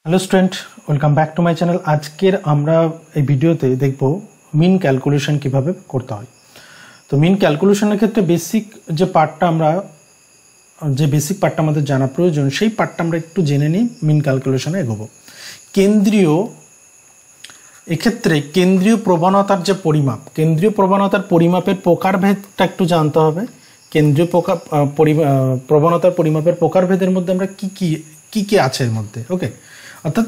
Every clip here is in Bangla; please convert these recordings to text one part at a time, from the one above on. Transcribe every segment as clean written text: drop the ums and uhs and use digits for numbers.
Hello student welcome back to my channel. आजकेर आमरा এই ভিডিওতে দেখব মিন ক্যালকুলেশন কিভাবে করতে হয়। তো মিন ক্যালকুলেশনের ক্ষেত্রে বেসিক যে পার্টটা আমাদের জানা প্রয়োজন সেই পার্টটা আমরা একটু জেনে নিই। মিন ক্যালকুলেশনে এগোবো। এক্ষেত্রে কেন্দ্রীয় প্রবণতার যে পরিমাপ, কেন্দ্রীয় প্রবণতার পরিমাপের প্রকারভেদটা একটু জানতে হবে। কেন্দ্রীয় প্রবণতার পরিমাপের প্রকারভেদের মধ্যে আমরা কি আছে এর মধ্যে, ওকে, অর্থাৎ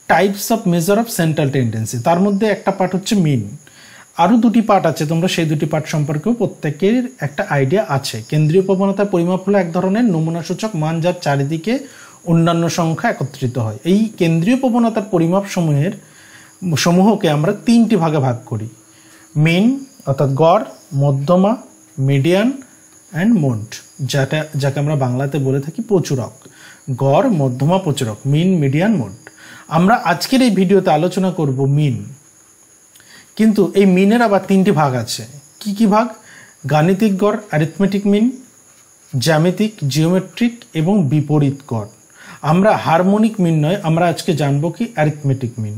types of measure of central tendency. তার মধ্যে একটা পার্ট হচ্ছে মিন, আরও দুটি পার্ট আছে, তোমরা সেই দুটি পার্ট সম্পর্কেও প্রত্যেকের একটা আইডিয়া আছে। কেন্দ্রীয় প্রবণতার পরিমাপ হলো এক ধরনের নমুনাসূচক মান যার চারিদিকে অন্যান্য সংখ্যা একত্রিত হয়। এই কেন্দ্রীয় প্রবণতার পরিমাপ সমূহকে আমরা তিনটি ভাগে ভাগ করি: মিন অর্থাৎ গড়, মধ্যমা মিডিয়ান অ্যান্ড মোড, যাকে আমরা বাংলাতে বলে থাকি প্রচুরক। গড়, মধ্যমা, প্রচুরক, মিন, মিডিয়ান, মোড। আমরা আজকের এই ভিডিওতে আলোচনা করব মিন, কিন্তু এই মিনের আবার তিনটি ভাগ আছে। কি ভাগ? গাণিতিক গড়, অ্যারিথমেটিক মিন, জ্যামিতিক জিওমেট্রিক এবং বিপরীত গড়। আমরা হারমোনিক মিন নয়, আমরা আজকে জানবো কি অ্যারিথমেটিক মিন,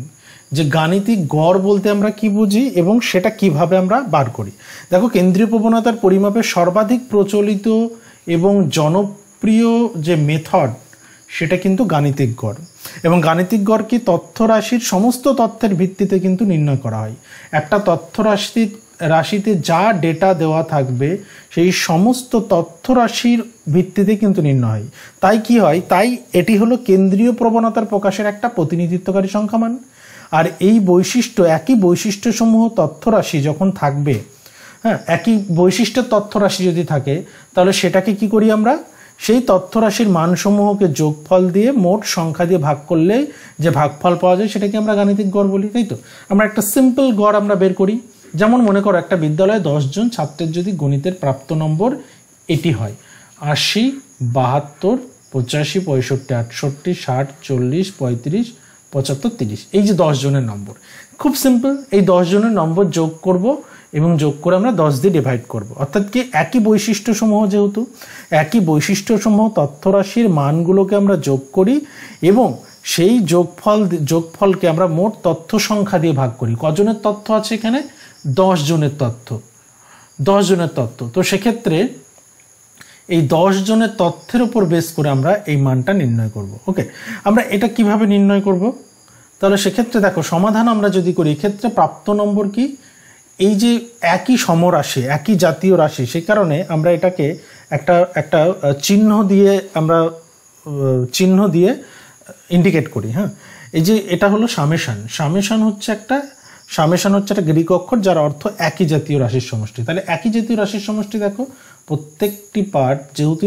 যে গাণিতিক গড় বলতে আমরা কি বুঝি এবং সেটা কিভাবে আমরা বার করি। দেখো, কেন্দ্রীয় প্রবণতার পরিমাপের সর্বাধিক প্রচলিত এবং জনপ্রিয় যে মেথড সেটা কিন্তু গাণিতিক গড়। এবং গাণিতিক গড়কে তথ্য রাশির সমস্ত তথ্যের ভিত্তিতে কিন্তু নির্ণয় করা হয়। একটা তথ্য রাশিতে যা ডেটা দেওয়া থাকবে সেই সমস্ত তথ্য রাশির ভিত্তিতে কিন্তু নির্ণয় হয়। তাই কি হয়? তাই এটি হলো কেন্দ্রীয় প্রবণতার প্রকাশের একটা প্রতিনিধিত্বকারী সংখ্যামান। আর এই একই বৈশিষ্ট্যসমূহ তথ্য রাশি যখন থাকবে, হ্যাঁ, একই বৈশিষ্ট্যের তথ্য রাশি যদি থাকে, তাহলে সেটাকে কি করি আমরা? সেই তথ্য রাশির মানসমূহকে যোগফল দিয়ে মোট সংখ্যা দিয়ে ভাগ করলে যে ভাগফল পাওয়া যায় সেটাকে আমরা গাণিতিক গড় বলি, তাই তো? আমরা একটা সিম্পল গড় আমরা বের করি। যেমন মনে করো একটা বিদ্যালয়ে 10 জন ছাত্রের যদি গণিতের প্রাপ্ত নম্বর এটি হয়: 80, 72, 85, 65, 68, 60, 40, 35, 75, 30। এই যে 10 জনের নম্বর, খুব সিম্পল। এই 10 জনের নম্বর যোগ করব এবং যোগ করে আমরা 10 দিয়ে ডিভাইড করব। অর্থাৎ কি, একই বৈশিষ্ট্যসমূহ, যেহেতু একই বৈশিষ্ট্যসমূহ তথ্য রাশির মানগুলোকে আমরা যোগ করি এবং সেই যোগফলকে আমরা মোট তথ্য সংখ্যা দিয়ে ভাগ করি। কজনের তথ্য আছে এখানে? 10 জনের তথ্য। 10 জনের তথ্য। তো সেক্ষেত্রে এই 10 জনের তথ্যের উপর বেস করে আমরা এই মানটা নির্ণয় করব। ওকে, আমরা এটা কিভাবে নির্ণয় করব? তাহলে সেক্ষেত্রে দেখো, সমাধান আমরা যদি করি, এক্ষেত্রে প্রাপ্ত নম্বর কি? এই যে একই সমরাশি, একই জাতীয় রাশি, সেই কারণে আমরা এটাকে একটা চিহ্ন দিয়ে ইন্ডিকেট করি। হ্যাঁ, এই যে এটা হলো সামেশান। সামেশান হচ্ছে একটা গ্রিক অক্ষর যার অর্থ একই জাতীয় রাশির সমষ্টি। তাহলে একই জাতীয় রাশির সমষ্টি, দেখো প্রত্যেকটি পার্ট যেহেতু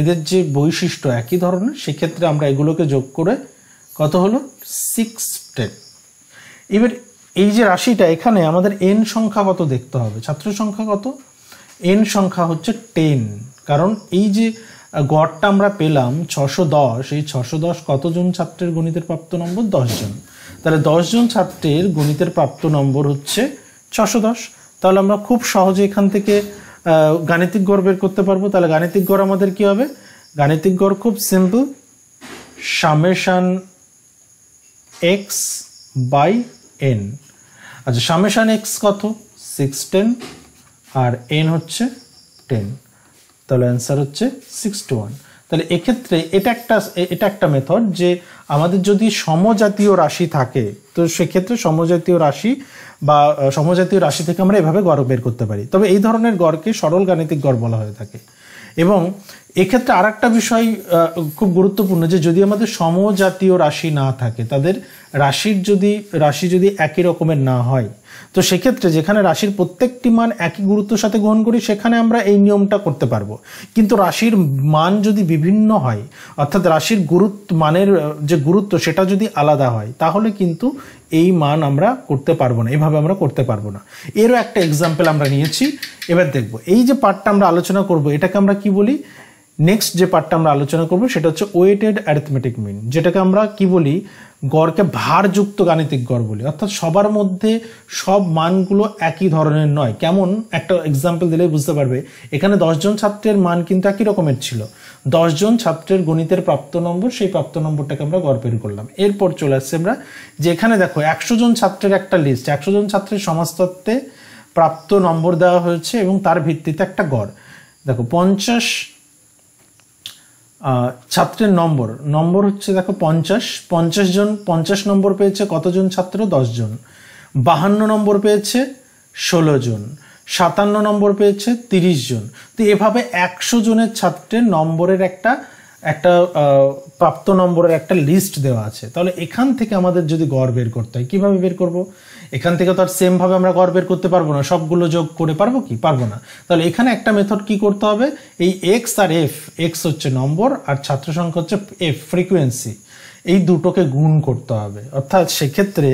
এদের যে বৈশিষ্ট্য একই ধরনের, সেক্ষেত্রে আমরা এগুলোকে যোগ করে কত হলো? 610। এবার এই যে রাশিটা, এখানে আমাদের এন সংখ্যা কত দেখতে হবে। ছাত্র সংখ্যা কত? এন সংখ্যা হচ্ছে 10। কারণ এই যে গড়টা আমরা পেলাম 610, এই 610 কতজন ছাত্রের গণিতের প্রাপ্ত নম্বর? 10 জন। তাহলে 10 জন ছাত্রের গণিতের প্রাপ্ত নম্বর হচ্ছে 610। তাহলে আমরা খুব সহজে এখান থেকে গাণিতিক গড় বের করতে পারবো। তাহলে গাণিতিক গড় আমাদের কি হবে? গাণিতিক গড় খুব simple, summation x by n. আচ্ছা, সামেশান এক্স কত? 610 আর এন হচ্ছে 10। তাহলে অ্যান্সার হচ্ছে 6-1। তাহলে এক্ষেত্রে এটা একটা মেথড, যে আমাদের যদি সমজাতীয় রাশি থাকে, তো সেক্ষেত্রে সমজাতীয় রাশি থেকে আমরা এভাবে গড় বের করতে পারি। তবে এই ধরনের গড়কে সরল গাণিতিক গড় বলা হয়ে থাকে। এবং এক্ষেত্রে আর একটা বিষয় খুব গুরুত্বপূর্ণ, যে যদি আমাদের সমজাতীয় রাশি না থাকে, তাদের রাশি যদি একই রকমের না হয়, তো সেক্ষেত্রে যেখানে রাশির প্রত্যেকটি মান একই গুরুত্বের সাথে গ্রহণ করি, সেখানে আমরা এই নিয়মটা করতে পারবো। কিন্তু রাশির মান যদি বিভিন্ন হয়, অর্থাৎ রাশির মানের যে গুরুত্ব সেটা যদি আলাদা হয়, তাহলে কিন্তু এই মান আমরা করতে পারবো না, এভাবে আমরা করতে পারবো না। এরও একটা এক্সাম্পল আমরা নিয়েছি। এবার দেখবো এই যে পার্টটা আমরা আলোচনা করব, এটাকে আমরা কি বলি? নেক্সট যে পার্টটা আমরা আলোচনা করব সেটা হচ্ছে ওয়েটেড অ্যারিথমেটিক মিন, যেটাকে আমরা কি বলি? গড়কে ভারযুক্ত গাণিতিক গড় বলি, অর্থাৎ সবার মধ্যে সব মানগুলো একই ধরনের নয়। কেমন, একটা এক্সাম্পল দিলেই বুঝতে পারবে। এখানে 10 জন ছাত্রের মান কিন্তু একই রকমের ছিল। 10 জন ছাত্রের গণিতের প্রাপ্ত নম্বর, সেই প্রাপ্ত নম্বরটাকে আমরা গড় বের করলাম। এরপর চলে আসছে আমরা যে এখানে দেখো 100 জন ছাত্রের একটা লিস্ট, 100 জন ছাত্রের সমাজতত্ত্বে প্রাপ্ত নম্বর দেওয়া হয়েছে এবং তার ভিত্তিতে একটা গড়। দেখো 50 ছাত্রের নম্বর হচ্ছে দেখো 50 জন 50 নম্বর পেয়েছে কতজন ছাত্র? 10 জন। 52 নম্বর পেয়েছে 16 জন। 57 নম্বর পেয়েছে 30 জন। তো এভাবে 100 জনের ছাত্রের নম্বরের একটা প্রাপ্ত নম্বরের একটা লিস্ট দেওয়া আছে। তাহলে এখান থেকে আমাদের যদি গড় বের করতে হয়, কিভাবে বের করব? এখান থেকে তো আর সেম ভাবে আমরা গড় বের করতে পারবো না, সবগুলো যোগ করে পারবো কি? পারবো না। তাহলে এখানে একটা মেথড কি করতে হবে, এই এক্স আর এফ, এক্স হচ্ছে নম্বর আর ছাত্র সংখ্যা হচ্ছে এফ ফ্রিকোয়েন্সি, এই দুটোকে গুণ করতে হবে। অর্থাৎ সেক্ষেত্রে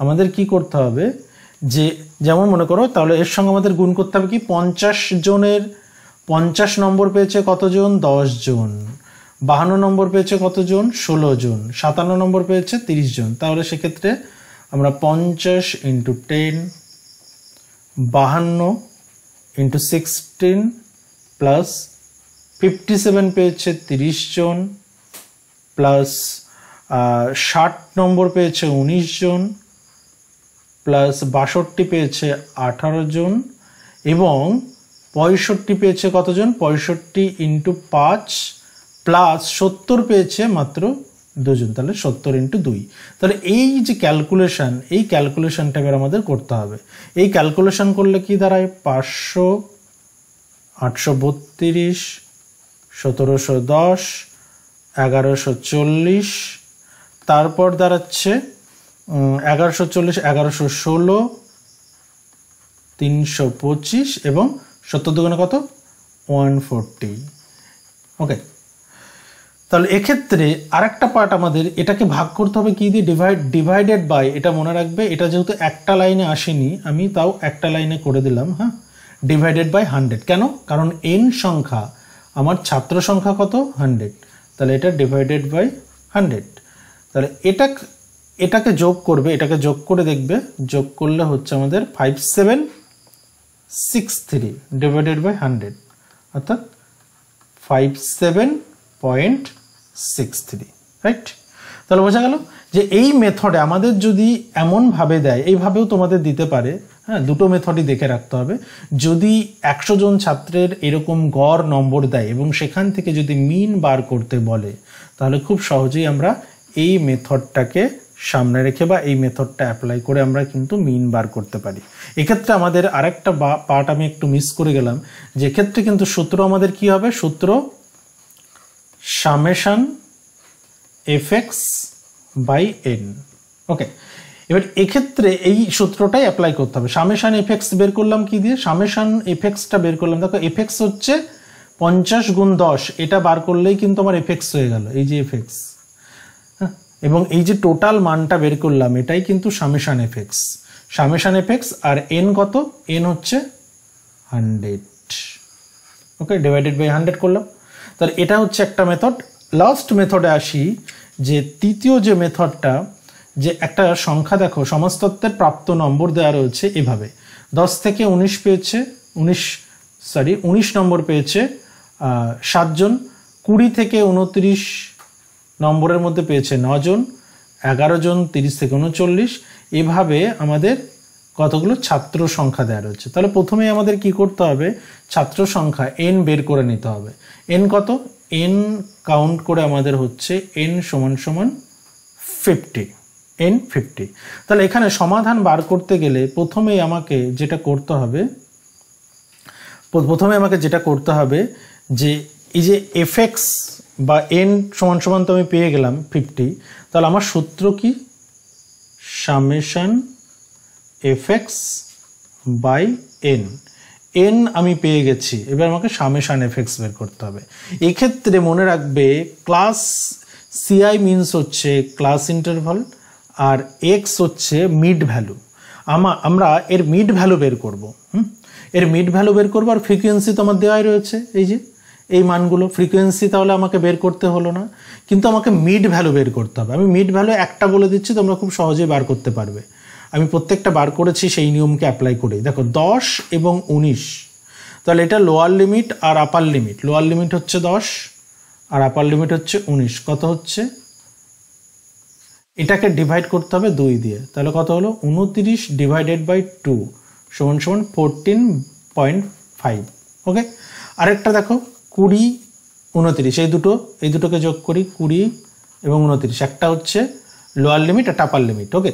আমাদের কি করতে হবে, যে যেমন মনে করো তাহলে এর সঙ্গে আমাদের গুণ করতে হবে কি, 50 জনের 50 নম্বর পেয়েছে কতজন? 10 জন। 52 নম্বর পেয়েছে কতজন? 16 জন। 57 নম্বর পেয়েছে 30 জন। তাহলে সেক্ষেত্রে আমরা 50 × 10, 52 × 16 প্লাস 57 পেয়েছে 30 জন, প্লাস 60 নম্বর পেয়েছে 19 জন, প্লাস 62 পেয়েছে 18 জন, এবং 65 পেয়েছে কতজন? 65 × 5 প্লাস 70 পেয়েছে মাত্র 2 জন। তাহলে 70 × 2। তাহলে এই যে ক্যালকুলেশন, এই ক্যালকুলেশনটা এবার আমাদের করতে হবে। এই ক্যালকুলেশন করলে কি দাঁড়ায়? 500, 832, 1710, 1140, তারপর দাঁড়াচ্ছে 1140, 1116, 325 এবং 70 দুগুণে কত? 140। ওকে, তাহলে এক্ষেত্রে আরেকটা পার্ট আমাদের এটাকে ভাগ করতে হবে কি দিয়ে? Divided by. এটা মনে রাখবে, এটা যেহেতু একটা লাইনে আসেনি, আমি তাও একটা লাইনে করে দিলাম। হ্যাঁ, ডিভাইডেড বাই 100। কেন? কারণ n সংখ্যা, আমার ছাত্র সংখ্যা কত? 100। তাহলে এটা ডিভাইডেড বাই 100। তাহলে এটাকে যোগ করবে, এটাকে যোগ করে দেখবে, যোগ করলে হচ্ছে আমাদের 5763 ডিভাইডেড বাই 100, অর্থাৎ 57.63, রাইট? তাহলে বোঝা গেল যে এই মেথডে আমাদের যদি এমনভাবে দেয়, এইভাবেও তোমাদের দিতে পারে। হ্যাঁ, দুটো মেথডই দেখে রাখতে হবে। যদি 100 জন ছাত্রের এরকম গড় নম্বর দেয় এবং সেখান থেকে যদি মিন বার করতে বলে, তাহলে খুব সহজেই আমরা এই মেথডটাকে সামনে রেখে বা এই মেথডটা অ্যাপ্লাই করে আমরা কিন্তু মিন বার করতে পারি। এক্ষেত্রে আমাদের আরেকটা পার্ট আমি একটু মিস করে গেলাম, যে ক্ষেত্রে কিন্তু সূত্র আমাদের কি হবে? সূত্র সামেশন fx বাই n। ওকে, এবার এক্ষেত্রে এই সূত্রটাই অ্যাপ্লাই করতে হবে। সামেশন fx বের করলাম কি দিয়ে? সামেশন fxটা বের করলাম, দেখো fx হচ্ছে 50 × 10, এটা বার করলেই কিন্তু আমার fx হয়ে গেল, এই যে fx। এবং এই যে টোটাল মানটা বের করলাম, এটাই কিন্তু সামেশন fx। সামেশন fx আর n কত? n হচ্ছে 100। ওকে, ডিভাইডেড বাই 100 করলাম। তাহলে এটা হচ্ছে একটা মেথড। লাস্ট মেথডে আসি, যে তৃতীয় যে মেথডটা, যে একটা সংখ্যা দেখো সমাজতত্ত্বের প্রাপ্ত নম্বর দেওয়া রয়েছে এভাবে, 10 থেকে 19 পেয়েছে 19 নম্বর পেয়েছে 7 জন, 20 থেকে 29 নম্বরের মধ্যে পেয়েছে 9 জন, 11 জন, 30 থেকে 39, এভাবে আমাদের কতগুলো ছাত্র সংখ্যা দেওয়া রয়েছে। তাহলে প্রথমেই আমাদের কি করতে হবে? ছাত্র সংখ্যা n বের করে নিতে হবে। n কত? n কাউন্ট করে আমাদের হচ্ছে n = 50, n 50। তাহলে এখানে সমাধান বার করতে গেলে প্রথমেই আমাকে যেটা করতে হবে যে এই যে fx বা n = তো আমি পেয়ে গেলাম 50। তাহলে আমার সূত্র কি? Summation fx by n। n আমি পেয়ে গেছি, এবার আমাকে সামেশন fx বের করতে হবে। এক্ষেত্রে মনে রাখবে ক্লাস ci মিনস হচ্ছে ক্লাস ইন্টারভাল, আর x হচ্ছে মিড ভ্যালু। আমরা এর মিড ভ্যালু বের করব। এর মিড ভ্যালু বের করবো, আর ফ্রিকোয়েন্সি তো আমার দেওয়াই রয়েছে, এই যে এই মানগুলো ফ্রিকোয়েন্সি তাহলে আমাকে বের করতে হলো না, কিন্তু আমাকে মিড ভ্যালু বের করতে হবে। আমি মিড ভ্যালু একটা বলে দিচ্ছি, তোমরা খুব সহজেই বার করতে পারবে। আমি প্রত্যেকটা বার করেছি সেই নিয়মকে অ্যাপ্লাই করে। দেখো 10 এবং 19, তাহলে এটা লোয়ার লিমিট আর আপার লিমিট। লোয়ার লিমিট হচ্ছে 10 আর আপার লিমিট হচ্ছে 19। কত হচ্ছে? এটাকে ডিভাইড করতে হবে 2 দিয়ে, তাহলে কত হলো? 29 ডিভাইডেড বাই 2 সমান সমান 14.5। ওকে, আরেকটা দেখো 20 29, এই দুটোকে যোগ করি, 20 এবং 29। একটা হচ্ছে লোয়ার লিমিট একটা আপার লিমিট। ওকে,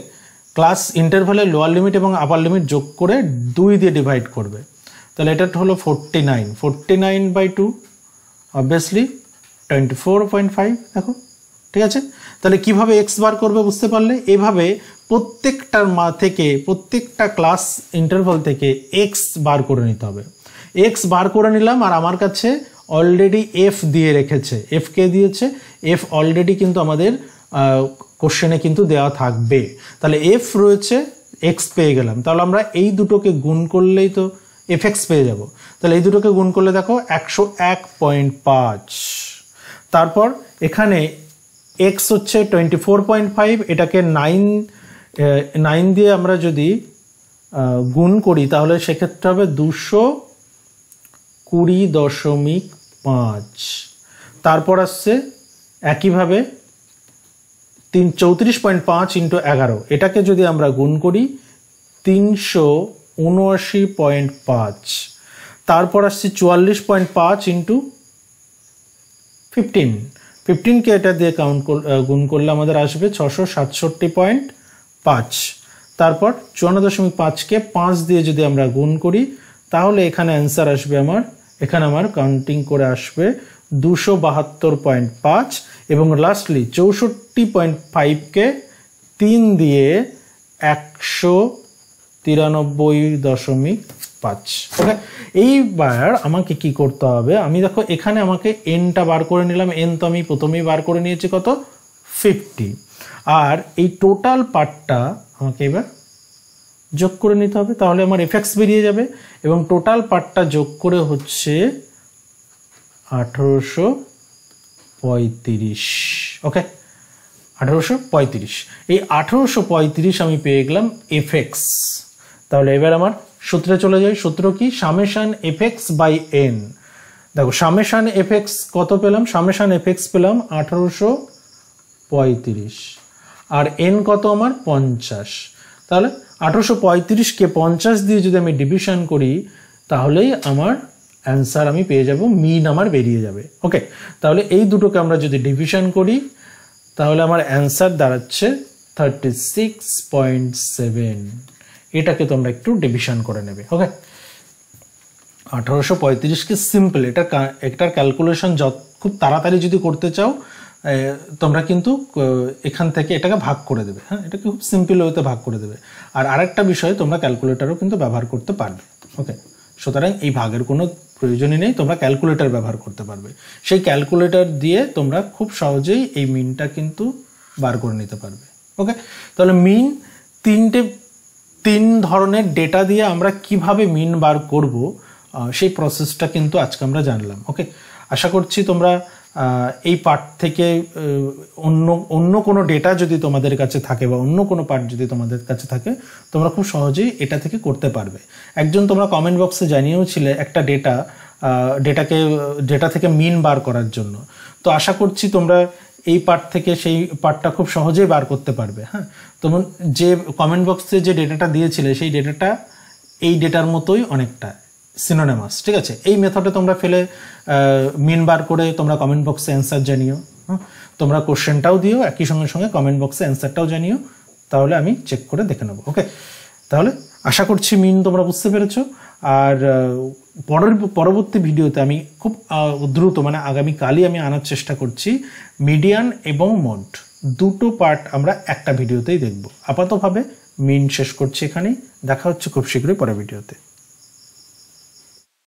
ক্লাস ইন্টারভ্যালে লোয়ার লিমিট এবং আপার লিমিট যোগ করে 2 দিয়ে ডিভাইড করবে, তাহলে এটা হলো 49 বাই 2 অবভিয়াসলি 24.5। দেখো, ঠিক আছে। তাহলে কিভাবে এক্স বার করবে বুঝতে পারলে? এভাবে প্রত্যেকটার থেকে প্রত্যেকটা ক্লাস ইন্টারভাল থেকে এক্স বার করে নিতে হবে। এক্স বার করে নিলাম, আর আমার কাছে অলরেডি এফ দিয়ে রেখেছে। এফ কে দিয়েছে? এফ অলরেডি কিন্তু আমাদের কোশ্চেনে কিন্তু দেওয়া থাকবে। তাহলে এফ রয়েছে, এক্স পেয়ে গেলাম। তাহলে আমরা এই দুটোকে গুণ করলেই তো এফ এক্স পেয়ে যাব। তাহলে এই দুটোকে গুণ করলে দেখো 101.5। তারপর এখানে x হচ্ছে 24.5, এটাকে 9 দিয়ে আমরা যদি গুণ করি তাহলে সেক্ষেত্রে হবে 220.5। তারপর আসছে একইভাবে 34.5 ইন্টু 11, এটাকে যদি আমরা গুণ করি 379.5। তারপর আসছে 44.5 ইন্টু 15কে এটা দিয়ে গুণ করলে আমাদের আসবে 667.5। তারপর 54.5কে 5 দিয়ে যদি আমরা গুণ করি তাহলে এখানে অ্যান্সার আসবে আমার কাউন্টিং করে আসবে 272.5। এবং লাস্টলি 64.5কে 3 দিয়ে 193.5। ওকে, এইবার আমাকে কি করতে হবে? আমি দেখো এখানে আমাকে এনটা বার করে নিলাম। এন তো আমি প্রথমেই বার করে নিয়েছি, কত? 50। আর এই টোটাল পার্টটা আমাকে এবার যোগ করে নিতে হবে, তাহলে আমার এফএক্স বেরিয়ে যাবে। এবং টোটাল পার্টটা যোগ করে হচ্ছে 1835। ওকে, 1835। এই 1835 আমি পেয়ে গেলাম এফএক্স। তাহলে এবার আমার সূত্রে চলে যাই। সূত্র কি? Summation fx by n. দেখো সামেশন এফএক্স কত পেলাম? সামেশন এফএক্স পেলাম 1835, আর এন কত আমার? 50। তাহলে 1835কে 50 দিয়ে যদি আমি ডিভিশন করি তাহলেই আমার অ্যান্সার আমি পেয়ে যাব, মিন আমার বেরিয়ে যাবে। ওকে, তাহলে এই দুটোকে আমরা যদি ডিভিশন করি তাহলে আমার অ্যান্সার দাঁড়াচ্ছে 36.7। এটাকে তোমরা একটু ডিভিশন করে নেবে। ওকে, 1835কে সিম্পল, এটার ক্যালকুলেশন খুব তাড়াতাড়ি যদি করতে চাও তোমরা কিন্তু এখান থেকে এটাকে ভাগ করে দেবে। হ্যাঁ, এটাকে খুব সিম্পল ওয়েতে ভাগ করে দেবে। আর আরেকটা বিষয়, তোমরা ক্যালকুলেটরও কিন্তু ব্যবহার করতে পারবে। ওকে, সুতরাং এই ভাগের কোনো প্রয়োজনই নেই, তোমরা ক্যালকুলেটর ব্যবহার করতে পারবে। সেই ক্যালকুলেটর দিয়ে তোমরা খুব সহজেই এই মিনটা কিন্তু বার করে নিতে পারবে। ওকে, তাহলে মিন, 3 ধরনের ডেটা দিয়ে আমরা কিভাবে মিন বার করব সেই প্রসেসটা কিন্তু আজকে আমরা জানলাম। ওকে, আশা করছি তোমরা এই পার্ট থেকে অন্য কোনো ডেটা যদি তোমাদের কাছে থাকে বা অন্য কোনো পার্ট যদি তোমাদের কাছে থাকে তোমরা খুব সহজেই এটা থেকে করতে পারবে। একজন তোমরা কমেন্ট বক্সে জানিয়েও ছিলে একটা ডেটা থেকে মিন বার করার জন্য। তো আশা করছি তোমরা এই পার্ট থেকে সেই পার্টটা খুব সহজেই বার করতে পারবে। হ্যাঁ, তোমার যে কমেন্ট বক্সে যে ডেটাটা দিয়েছিলে সেই ডেটাটা এই ডেটার মতোই অনেকটা সিনোনিমাস। ঠিক আছে, এই মেথডে তোমরা ফেলে মিন বার করে তোমরা কমেন্ট বক্সে অ্যান্সার জানিও। তোমরা কোশ্চেনটাও দিও, একই সঙ্গে সঙ্গে কমেন্ট বক্সে অ্যান্সারটাও জানিও, তাহলে আমি চেক করে দেখে নেবো। ওকে, তাহলে আশা করছি মিন তোমরা বুঝতে পেরেছো। আর পরবর্তী ভিডিওতে আমি খুব দ্রুত, মানে আগামীকালই আমি আনার চেষ্টা করছি মিডিয়ান এবং মোড, দুটো পার্ট আমরা একটা ভিডিওতেই দেখব। আপাততভাবে মিন শেষ করছি এখানেই। দেখা হচ্ছে খুব শীঘ্রই পরের ভিডিওতে।